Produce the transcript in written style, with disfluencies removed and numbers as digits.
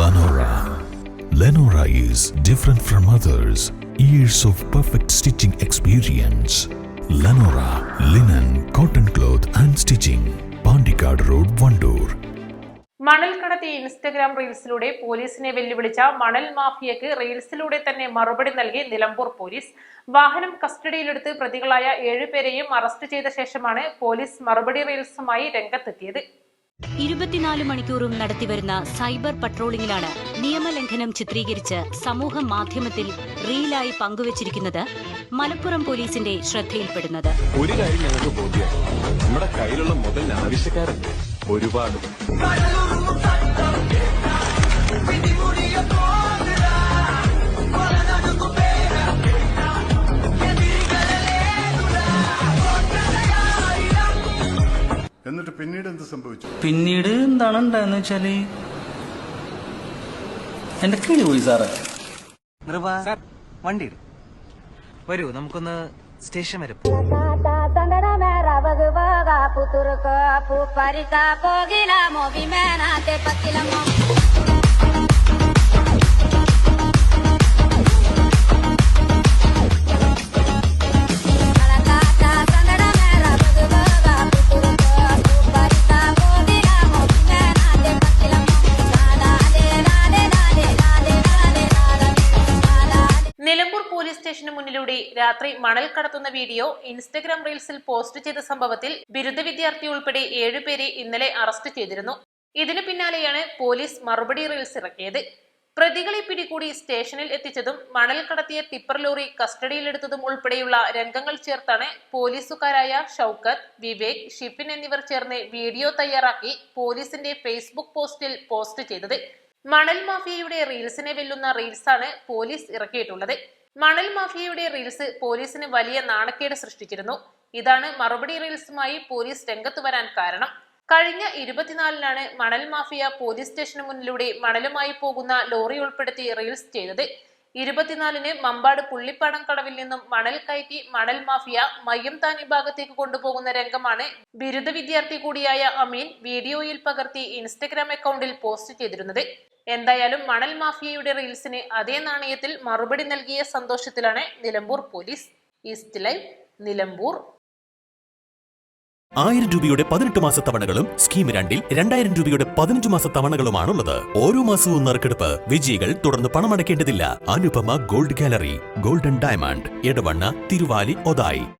Lenora. Lenora is different from others. Years of perfect stitching experience. Lenora linen, cotton cloth and stitching. Pandikad Road, Vandoor. മണൽ കടത്തി Instagram റീൽസിലൂടെ പോലീസിനെ വെല്ലുവിളിച്ച മണൽ മാഫിയക്ക് റീൽസിലൂടെ തന്നെ മറുപടി നൽകി നിലമ്പൂർ പോലീസ്. വാഹനം കസ്റ്റഡിയിലെടുത്ത് പ്രതികളായ 7 പേരെയും അറസ്റ്റ് ചെയ്ത ശേഷമാണ് പോലീസ് മറുപടി റീൽസുമായി രംഗത്തെത്തിയത്. 24 മണിക്കൂറും നടത്തിവരുന്ന സൈബർ പട്രോളിംഗിലാണ് നിയമലംഘനം ചിത്രീകരിച്ച് സമൂഹ മാധ്യമത്തിൽ റീലായി പങ്കുവച്ചിരിക്കുന്നത് മലപ്പുറം പോലീസിന്റെ ശ്രദ്ധയിൽപ്പെടുന്നത്. ഒരു കാര്യം ഞങ്ങൾക്ക് ബോധ്യമായി, നമ്മുടെ കയ്യിലുള്ള മുതലിന് ആവശ്യക്കാരുണ്ട് ഒരുപാട്. എന്നിട്ട് പിന്നീട് എന്ത് സംഭവിച്ചു? പിന്നീട് എന്താണ് ഉണ്ടായെന്ന് വെച്ചാല് എന്റെ കിളി പോയി സാറേ. വണ്ടി വരൂ, നമുക്കൊന്ന് സ്റ്റേഷൻ വരെ നിലമ്പൂർ പോലീസ് സ്റ്റേഷന് മുന്നിലൂടെ രാത്രി മണൽ കടത്തുന്ന വീഡിയോ ഇൻസ്റ്റഗ്രാം റീൽസിൽ പോസ്റ്റ് ചെയ്ത സംഭവത്തിൽ ബിരുദ വിദ്യാർത്ഥി ഉൾപ്പെടെ 7 പേരെ ഇന്നലെ അറസ്റ്റ് ചെയ്തിരുന്നു. ഇതിനു പിന്നാലെയാണ് പോലീസ് മറുപടി റീൽസ് ഇറക്കിയത്. പ്രതികളെ പിടികൂടി സ്റ്റേഷനിൽ എത്തിച്ചതും മണൽ കടത്തിയ ടിപ്പർ ലോറി കസ്റ്റഡിയിലെടുത്തതും ഉൾപ്പെടെയുള്ള രംഗങ്ങൾ ചേർത്താണ് പോലീസുകാരായ ഷൌക്കത്ത്, വിവേക്, ഷിഫിൻ എന്നിവർ ചേർന്ന് വീഡിയോ തയ്യാറാക്കി പോലീസിന്റെ ഫേസ്ബുക്ക് പോസ്റ്റിൽ പോസ്റ്റ് ചെയ്തത്. മണൽ മാഫിയയുടെ റീൽസിനെ വെല്ലുന്ന റീൽസാണ് പോലീസ് ഇറക്കിയിട്ടുള്ളത്. മണൽ മാഫിയയുടെ റീൽസ് പോലീസിന് വലിയ നാണക്കേട് സൃഷ്ടിച്ചിരുന്നു. ഇതാണ് മറുപടി റീൽസുമായി പോലീസ് രംഗത്ത് വരാൻ കാരണം. കഴിഞ്ഞ 24-നാണ് മണൽ മാഫിയ പോലീസ് സ്റ്റേഷന് മുന്നിലൂടെ മണലുമായി പോകുന്ന ലോറി ഉൾപ്പെടുത്തി റീൽസ് ചെയ്തത്. 24-ന് മമ്പാട് പുള്ളിപ്പാടം കടവിൽ നിന്നും മണൽ കയറ്റി മണൽ മാഫിയ മയ്യംതാനി ഭാഗത്തേക്ക് കൊണ്ടുപോകുന്ന രംഗമാണ് ബിരുദ വിദ്യാർത്ഥി കൂടിയായ അമീൻ വീഡിയോയിൽ പകർത്തി ഇൻസ്റ്റഗ്രാം അക്കൗണ്ടിൽ പോസ്റ്റ് ചെയ്തിരുന്നത്. എന്തായാലും മണൽ മാഫിയയുടെ റീൽസിന് അതേ നാണയത്തിൽ മറുപടി നൽകിയ സന്തോഷത്തിലാണ് Nilambur police. East live, Nilambur. 1000 രൂപയുടെ 18 മാസ തവണകളും സ്കീം 2-ൽ 2000 രൂപയുടെ 15 മാസ തവണകളുമാണുള്ളത്. ഓരോ മാസവും നറുക്കെടുപ്പ്. വിജയികൾ തുടർന്ന് പണമടയ്ക്കേണ്ടതില്ല. Anupama gold gallery, golden diamond, Edavanna, Thiruvali, Othayi.